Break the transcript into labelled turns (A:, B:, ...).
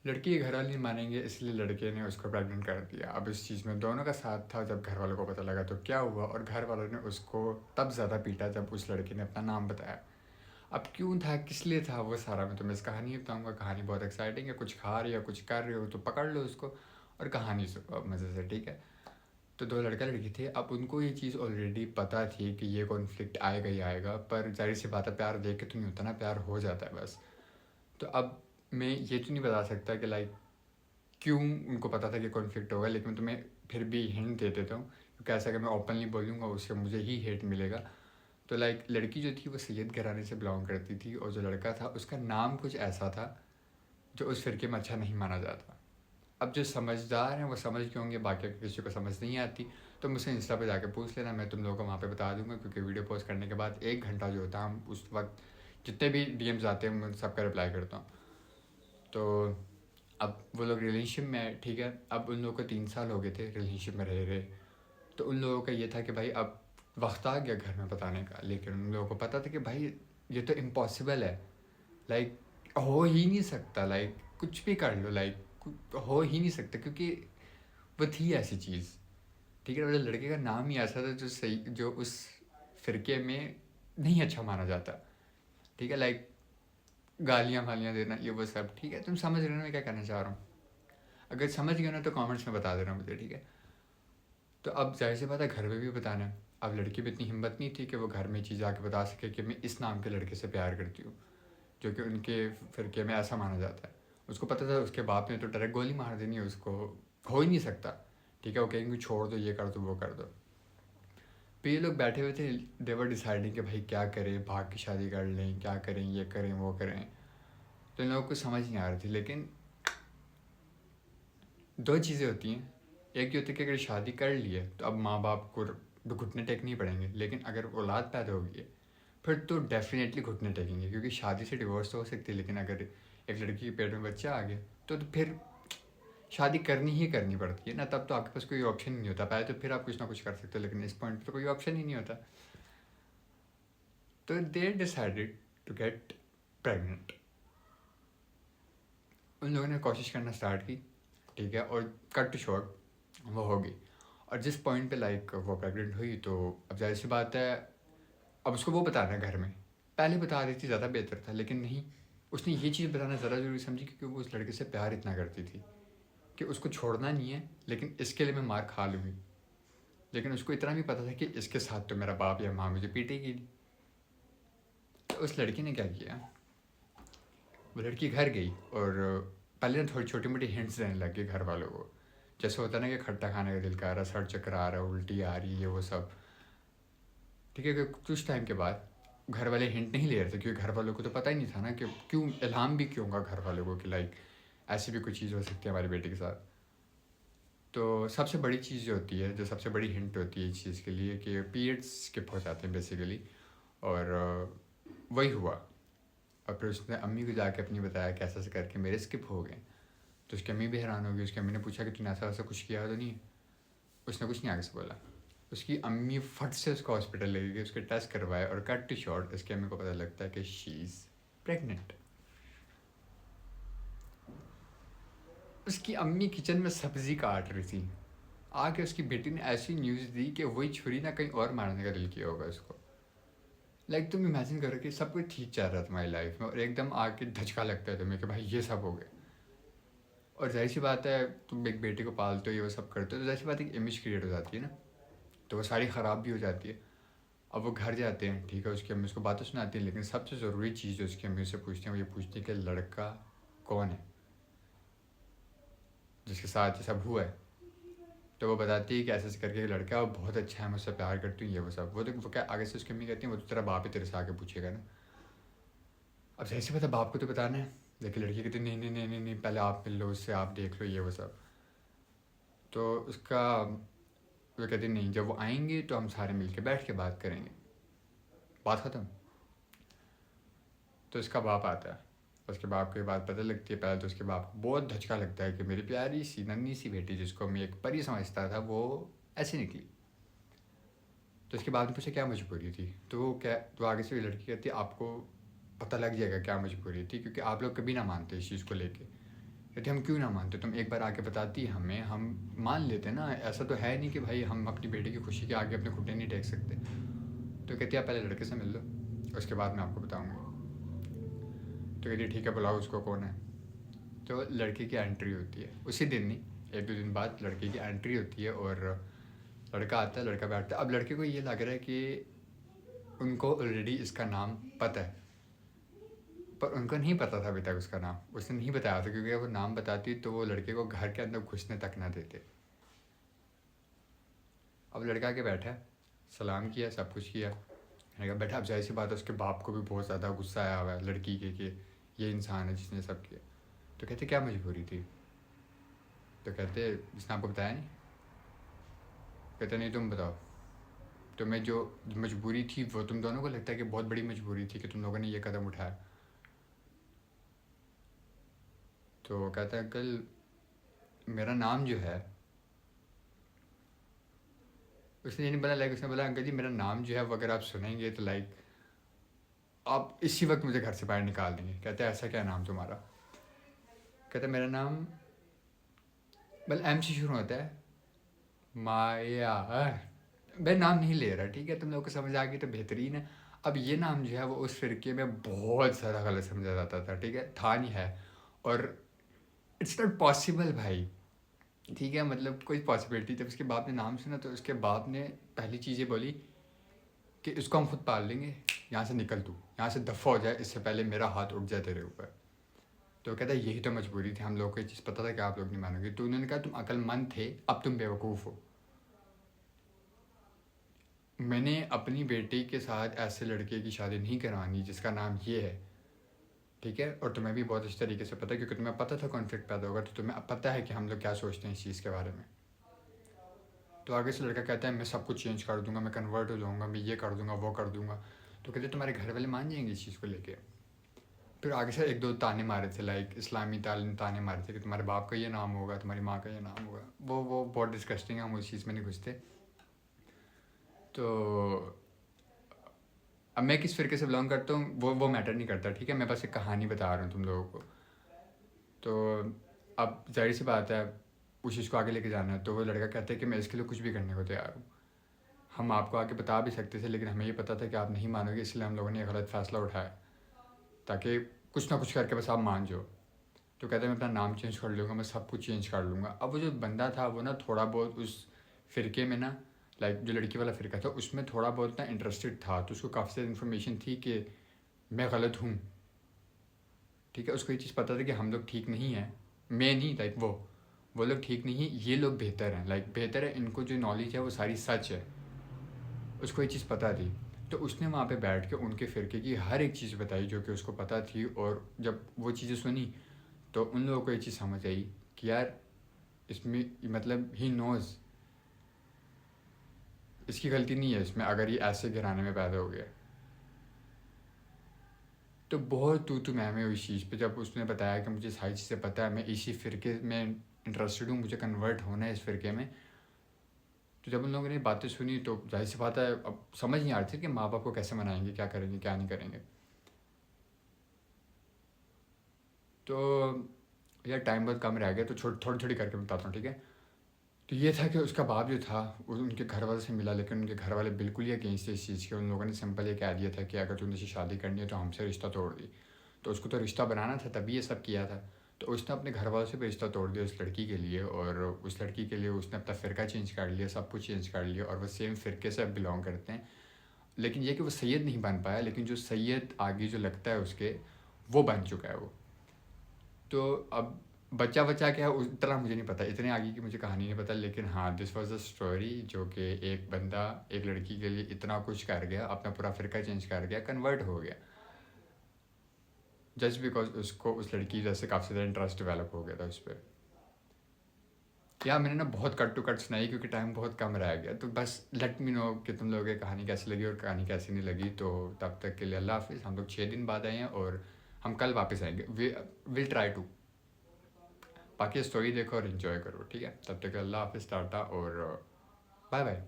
A: लड़की के घर वाले नहीं मानेंगे, इसलिए लड़के ने उसको प्रेग्नेंट कर दिया। अब इस चीज़ में दोनों का साथ था। जब घर वालों को पता लगा तो क्या हुआ, और घर वालों ने उसको तब ज़्यादा पीटा जब उस लड़के ने अपना नाम बताया। अब क्यों था, किस लिए था, वो सारा मैं तुम्हें इस कहानी में बताऊँगा। कहानी बहुत एक्साइटिंग है, कुछ खा रही हो कुछ कर रहे हो तो पकड़ लो उसको और कहानी सुनो अब मज़े से, ठीक है। तो दो लड़का लड़की थे। अब उनको ये चीज़ ऑलरेडी पता थी कि ये कॉन्फ्लिक्ट आएगा ही आएगा, पर जाहिर सी बात है, प्यार देख के तो नहीं होता ना, प्यार हो जाता है बस। तो अब मैं ये तो नहीं बता सकता कि लाइक क्यों उनको पता था कि कॉन्फ्लिक्ट होगा, लेकिन मैं तुम्हें फिर भी हिंट दे देता हूँ, क्योंकि ऐसा अगर मैं ओपनली बोलूँगा उससे मुझे ही हेट मिलेगा। तो लाइक लड़की जो थी वो सैयद घराने से बिलोंग करती थी, और जो लड़का था उसका नाम कुछ ऐसा था जो उस फिरके में अच्छा नहीं माना जाता। अब जो समझदार हैं वो समझ गए होंगे, बाकी अगर किसी को समझ नहीं आती तो मुझसे इंस्टा पे जाके पूछ लेना, मैं तुम लोगों को वहाँ पे बता दूंगा। क्योंकि वीडियो पोस्ट करने के बाद 1 घंटा जो होता है, हम उस वक्त जितने भी डीएम्स आते हैं मैं उन सबका रिप्लाई करता हूँ। तो अब वो लोग रिलेशनशिप में है, ठीक है। अब उन लोगों को 3 साल हो गए थे रिलेशनशिप में रह रहे। तो उन लोगों का ये था कि भाई अब वक्त आ गया घर में बताने का, लेकिन उन लोगों को पता था कि भाई ये तो इम्पॉसिबल है, लाइक हो ही नहीं सकता, लाइक कुछ भी कर लो, लाइक हो ही नहीं सकता, क्योंकि वो थी ऐसी चीज़, ठीक है। मतलब लड़के का नाम ही ऐसा था जो सही, जो उस फिरके में नहीं अच्छा माना जाता, ठीक है। लाइक गालियाँ वालियाँ देना ये वो सब, ठीक है। तुम समझ रहे हो ना मैं क्या कहना चाह रहा हूँ। अगर समझ गए ना तो कमेंट्स में बता देना मुझे, ठीक है। तो अब जाहिर सी बात है घर में भी बताना है। अब लड़की भी इतनी हिम्मत नहीं थी कि वो घर में चीज़ आके बता सके कि मैं इस नाम के लड़के से प्यार करती हूँ, जो कि उनके फिरके में ऐसा माना जाता है। उसको पता था उसके बाप ने तो डायरेक्ट गोली मार देनी है उसको, हो ही नहीं सकता, ठीक है। वो कहेंगे छोड़ दो, ये कर दो, वो कर दो। तो ये लोग बैठे हुए थे, देवर डिसाइडिंग कि भाई क्या करें, भाग की शादी कर लें, क्या करें, ये करें वो करें। तो इन लोगों को समझ नहीं आ रही थी। लेकिन दो चीज़ें होती हैं, एक ये होती है कि अगर शादी कर ली है तो अब माँ बाप को घुटने टेकने पड़ेंगे, लेकिन अगर औलाद पैदा होगी है फिर तो डेफिनेटली घुटने टेकेंगे, क्योंकि शादी से डिवोर्स तो हो सकती है, लेकिन अगर एक लड़की के पेट में बच्चा आ गया तो फिर शादी करनी ही करनी पड़ती है ना। तब तो आपके पास कोई ऑप्शन ही नहीं होता, पहले तो फिर आप कुछ ना कुछ कर सकते हो, लेकिन इस पॉइंट पे तो कोई ऑप्शन ही नहीं होता। तो they decided to get pregnant. उन लोगों ने कोशिश करना स्टार्ट की, ठीक है। और कट टू शॉर्ट वो हो गई। और जिस पॉइंट पे लाइक वो प्रेग्नेंट हुई तो अब जाहिर सी बात है, अब उसको वो बताना है घर में। पहले बता देती ज़्यादा बेहतर था, लेकिन नहीं, उसने ये चीज़ बताना ज़्यादा ज़रूरी समझी, क्योंकि वो उस लड़के से प्यार इतना करती थी कि उसको छोड़ना नहीं है, लेकिन इसके लिए मैं मार खा लूँगी। लेकिन उसको इतना भी पता था कि इसके साथ तो मेरा बाप या माँ मुझे पीटेगी नहीं। तो उस लड़की ने क्या किया, वो लड़की घर गई और पहले ना थोड़ी छोटी मोटी हिंट्स देने लग गई घर वालों को। जैसे होता है ना कि खट्टा खाने का दिल कर रहा, सर चक्कर आ रहा है, उल्टी आ रही है, ये वो सब, ठीक है। कि कुछ टाइम के बाद घर वाले हिंट नहीं ले रहे थे, क्योंकि घर वालों को तो पता ही नहीं था ना कि क्यों इल्हाम भी क्यों होगा घर वालों को कि लाइक ऐसी भी कोई चीज़ हो सकती है हमारी बेटी के साथ। तो सबसे बड़ी चीज़ जो होती है, जो सबसे बड़ी हिंट होती है इस चीज़ के लिए, कि पीरियड्स स्किप हो जाते हैं बेसिकली। और वही हुआ। और फिर उसने अम्मी को जाके अपनी बताया कैसे ऐसे करके मेरे स्किप हो गए। तो उसकी अम्मी भी हैरान हो गई। उसकी अम्मी ने पूछा कि तूने ऐसा वैसा कुछ किया तो नहीं। उसने कुछ नहीं आगे से बोला। उसकी अम्मी फट से उसको हॉस्पिटल ले गई, उसके टेस्ट करवाए, और कट टू शॉर्ट उसकी अम्मी को पता लगता है कि शी इज़ प्रेगनेंट। उसकी अम्मी किचन में सब्ज़ी काट रही थी, आके उसकी बेटी ने ऐसी न्यूज़ दी कि वही छुरी ना कहीं और मारने का दिल किया होगा उसको। लाइक तुम इमेजिन करो कि सब कुछ ठीक चल रहा है तुम्हारी लाइफ में, और एकदम आके धचका लगता है तुम्हें कि भाई ये सब हो गया। और जाहिर सी बात है, तुम एक बेटे को पालते हो, ये वो सब करते हो, तो जाहिर सी बात है एक इमेज क्रिएट हो जाती है ना, तो वो सारी ख़राब भी हो जाती है। अब वो घर जाते हैं, ठीक है, उसकी अम्मी उसको बातें सुनाती है, लेकिन सबसे ज़रूरी चीज़ जो उसकी अम्मी से पूछती हैं वो ये पूछती है कि लड़का कौन है जिसके साथ ये सब हुआ है। तो वो बताती है कि ऐसे ऐसे करके एक लड़का है, वो बहुत अच्छा है, मुझसे प्यार करती हूँ, ये वो सब। वो क्या आगे से उसकी अम्मी कहती है, वो तो तेरा बाप ही तेरे से आके पूछेगा ना। अब सही से पता बाप को तो बताना है, लेकिन लड़की कहती नहीं नहीं नहीं नहीं नहीं, पहले आप मिल लो उससे, आप देख लो, ये वो सब। तो उसका वो कहती नहीं, जब वो आएंगे तो हम सारे मिल के बैठ के बात करेंगे, बात ख़त्म। तो इसका बाप आता है। उसके बाप को ये बात पता लगती है। पहले तो उसके बाप को बहुत धचका लगता है कि मेरी प्यारी सी नन्ही सी बेटी, जिसको मैं एक परी समझता था, वो ऐसी निकली। तो उसके बाद ने पूछा क्या मजबूरी थी, तो वो क्या, तो आगे से ये लड़की कहती है आपको पता लग जाएगा क्या मजबूरी थी, क्योंकि आप लोग कभी ना मानते इस चीज़ को लेके कहते हम क्यों ना मानते, तुम एक बार आके बताती हमें, हम मान लेते ना। ऐसा तो है नहीं कि भाई हम अपनी बेटी की खुशी के आगे अपने घुटने नहीं टेक सकते। तो कहती आप पहले लड़के से मिल लो, उसके बाद मैं आपको बताऊँगा। तो कहती ठीक है, बुलाओ उसको, कौन है। तो लड़के की एंट्री होती है, उसी दिन नहीं, एक दो दिन बाद लड़के की एंट्री होती है और लड़का आता है, लड़का बैठता है। अब लड़के को ये लग रहा है कि उनको ऑलरेडी इसका नाम पता है, पर उनको नहीं पता था अभी तक उसका नाम, उसने नहीं बताया था, क्योंकि अगर वो नाम बताती तो वो लड़के को घर के अंदर घुसने तक ना देते। अब लड़का के बैठा है, सलाम किया, सब कुछ किया। मैंने कहा बैठा, अब जाहिर सी बात है उसके बाप को भी बहुत ज़्यादा गुस्सा आया हुआ है लड़की के कि ये इंसान है जिसने सब किया। तो कहते क्या मजबूरी थी। तो कहते जिसने आपको बताया नहीं। कहते नहीं, तुम बताओ, तुम्हें जो मजबूरी थी वो तुम दोनों को लगता है कि बहुत बड़ी मजबूरी थी कि तुम लोगों ने ये कदम उठाया। तो कहता है अंकल मेरा नाम जो है, उसने ये नहीं बोला, लाइक उसने बोला अंकल जी मेरा नाम जो है वो अगर आप सुनेंगे तो लाइक आप इसी वक्त मुझे घर से बाहर निकाल देंगे। कहते हैं ऐसा क्या नाम तुम्हारा। कहता है मेरा नाम मतलब एम से शुरू होता है, माया। मैं नाम नहीं ले रहा, ठीक है, तुम लोगों को समझ आ गई तो बेहतरीन है। अब ये नाम जो है वो उस फिरके में बहुत ज़्यादा गलत समझा जाता था, ठीक है, था नहीं है। और इट्स नॉट पॉसिबल भाई, ठीक है, मतलब कोई पॉसिबिलिटी। जब उसके बाप ने नाम सुना तो उसके बाप ने पहली चीज़ ये बोली कि इसको हम खुद पाल लेंगे, यहाँ से निकल, तू यहाँ से दफ़ा हो जाए इससे पहले मेरा हाथ उठ जाए तेरे ऊपर। तो कहता है यही तो मजबूरी थी, हम लोग को ये चीज़ पता था कि आप लोग नहीं मानोगे। तो उन्होंने कहा तुम अक्लमंद थे, अब तुम बेवकूफ़ हो। मैंने अपनी बेटी के साथ ऐसे लड़के की शादी नहीं करवानी जिसका नाम ये है, ठीक है, और तुम्हें भी बहुत अच्छी तरीके से पता है, क्योंकि तुम्हें पता था कॉन्फ्लिक्ट पैदा होगा, तो तुम्हें अब पता है कि हम लोग क्या सोचते हैं इस चीज़ के बारे में। तो आगे से लड़का कहता है मैं सब कुछ चेंज कर दूंगा, मैं कन्वर्ट हो जाऊँगा, मैं ये कर दूंगा, वो कर दूंगा। तो कहते तुम्हारे घर वाले मान जाएंगे इस चीज़ को लेके। फिर आगे से एक दो ताने मारे थे, लाइक इस्लामी ताने मारे थे कि तुम्हारे बाप का ये नाम होगा, तुम्हारी माँ का ये नाम होगा। वो बहुत डिस्कस्टिंग है, हम उस चीज़ में नहीं घुसते। तो अब मैं किस फ़िरके से बिलोंग करता हूँ वो मैटर नहीं करता, ठीक है, मैं बस एक कहानी बता रहा हूँ तुम लोगों को। तो अब ज़ाहिर सी बात है उस चीज़ को आगे लेके जाना है, तो वो लड़का कहता है कि मैं इसके लिए कुछ भी करने को तैयार हूँ। हम आपको आगे बता भी सकते थे, लेकिन हमें ये पता था कि आप नहीं मानोगे, इसलिए हम लोगों ने एक गलत फ़ैसला उठाया ताकि कुछ ना कुछ करके बस आप मान जाओ। तो कहते हैं मैं अपना नाम चेंज कर लूँगा, मैं सब कुछ चेंज कर लूँगा। अब वो जो बंदा था वो ना थोड़ा बहुत उस फ़िरके में ना, लाइक जो लड़की वाला फ़िरका था उसमें थोड़ा बहुत ना इंटरेस्टेड था, तो उसको काफ़ी सारी इन्फॉर्मेशन थी कि मैं गलत हूँ, ठीक है। उसको ये चीज़ पता था कि हम लोग ठीक नहीं हैं, मैं नहीं, लाइक वो लोग ठीक नहीं है, ये लोग बेहतर हैं, लाइक बेहतर है, इनको जो नॉलेज है वो सारी सच है, उसको ये चीज़ पता थी। तो उसने वहाँ पे बैठ के उनके फ़िरके की हर एक चीज़ बताई जो कि उसको पता थी, और जब वो चीज़ें सुनी तो उन लोगों को ये चीज़ समझ आई कि यार इसमें मतलब ही नोज़, इसकी गलती नहीं है इसमें अगर ये ऐसे घराने में पैदा हो गया। तो बहुत तू मैं हुई इस चीज़ पे, जब उसने बताया कि मुझे सारी चीज़ें पता है, मैं इसी फ़िरके में इंटरेस्टेड हूँ, मुझे कन्वर्ट होना है इस फ़िरके में। तो जब उन लोगों ने बातें सुनी तो जाहिर सी बात है अब समझ नहीं आ रही थी कि माँ बाप को कैसे मनाएंगे, क्या करेंगे क्या नहीं करेंगे। तो यार टाइम बहुत कम रह गया, तो थोड़ी थोड़ी करके बताता हूँ, ठीक है। तो ये था कि उसका बाप जो था उनके घर वाले से मिला, लेकिन उनके घर वाले बिल्कुल ही अगेंस्ट थे इस चीज़ के। उन लोगों ने सिंपल ये कह दिया था कि अगर तूने से शादी करनी है तो हमसे रिश्ता तोड़ दी। तो उसको तो रिश्ता बनाना था, तभी ये सब किया था। तो उसने अपने घर वालों से भी रिश्ता तोड़ दिया उस लड़की के लिए, और उस लड़की के लिए उसने अपना फ़िरका चेंज कर लिया, सब कुछ चेंज कर लिया, और वो सेम फ़िरके से अब बिलोंग करते हैं। लेकिन ये कि वो सैयद नहीं बन पाया, लेकिन जो सैयद आगे जो लगता है उसके, वो बन चुका है वो। तो अब बच्चा बच्चा क्या है उतना मुझे नहीं पता, इतने आगे की मुझे कहानी नहीं पता, लेकिन हाँ दिस वाज अ स्टोरी जो कि एक बंदा एक लड़की के लिए इतना कुछ कर गया, अपना पूरा फ़िरका चेंज कर गया, कन्वर्ट हो गया, जस्ट बिकॉज उसको उस लड़की जैसे काफ़ी ज़्यादा इंटरेस्ट डेवलप हो गया था उस पर। या मैंने ना बहुत कट टू कट सुनाई क्योंकि टाइम बहुत कम रह गया, तो बस लेट मी नो कि तुम लोगों की कहानी कैसी लगी और कहानी कैसी नहीं लगी। तो तब तक के लिए अल्लाह हाफिज़। हम लोग 6 दिन बाद आए हैं और हम कल वापस आएंगे, विल ट्राई टू। बाकी स्टोरी देखो और इन्जॉय करो, ठीक है। तब तक अल्लाह हाफिज़, टाटा और बाय बाय।